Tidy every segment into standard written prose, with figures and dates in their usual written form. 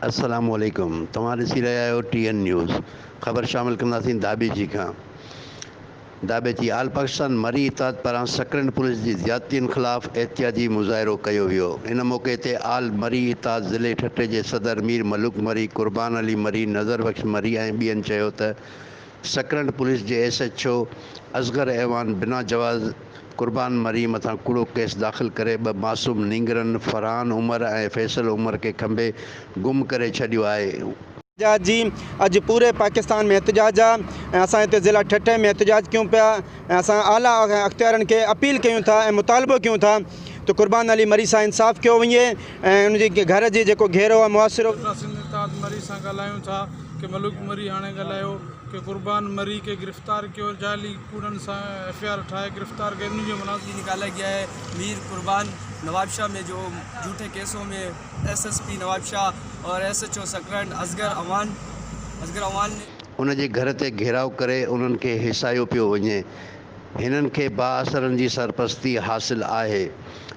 अस्सलाम वालेकुम। तव्हां ॾिसी रहिया आहियो TN न्यूज़। ख़बर शामिल कंदासीं दाबे जी खां। दाबे जी आल पाकिस्तान मरी इताद पारां सकरन पुलिस जी ज़्यादतियुनि ख़िलाफ़ एहतियाजी मुज़ाहिरो कयो वियो। इन मौक़े ते आल मरी इताद ज़िले ठटे जे सदर मीर मलूक मरी, कुर्बान अली मरी, नज़र बख्श मरी ऐं ॿियनि चयो त सकरन पुलिस जे SHO असगर ऐवान बिना जवाज़ कुर्बान मरी मथां कूड़ो केस दाख़िल करे ॿ मासूम नींगरनि फरहान उमर ऐं फैसल उमर खे खंभे गुम करे छॾियो आहे। एहतजाज जी अज पूरे पाकिस्तान में एहतजाज है। असां हिते ज़िला ठठे में एहतजाज क्यों पिया। असां आला अख्तियारनि के अपील कयूं था ऐं मुतालबो कयूं था तो कुर्बान अली मरी सां इंसाफ़ कयो वञे ऐं उनजे घर जी जेको घेरो आहे मुआसिरो मरी सां ॻाल्हायूं था कि मलूक मरी हाणे ॻाल्हायो कि कुर्बान मरी के गिरफ़्तार कयो, जाली कूड़नि सां FIR ठाहे गिरफ़्तार कयो। उनजो मुनासिब निकाला गया है। मीर कुर्बान नवाबशाह में जो झूठे केसों में SSP नवाबशाह और SHO सकरन असगर अवान ने उनजे घर ते घेराव करे उन्हनि खे हिसायो पियो वञे। हिननि खे बाअसरनि जी सरपरस्ती हासिल आहे।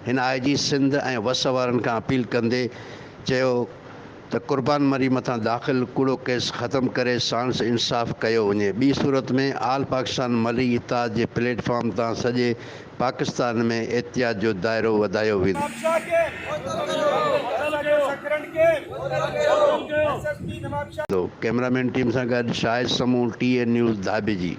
हिन IG सिंध ऐं वस वारनि खां अपील कंदे चयो त कुर्बान मरी मथां दाख़िल कूड़ो केस ख़त्म करे सांस इंसाफ़ कयो वञे। ॿी सूरत में आल पाकिस्तान मरी इताद जे प्लेटफॉर्म तां सॼे पाकिस्तान में एहतियात जो दायरो वधायो वेंदो। कैमरामैन टीम सां गॾु शाहिद समूह TN न्यूज़ दाबे जी।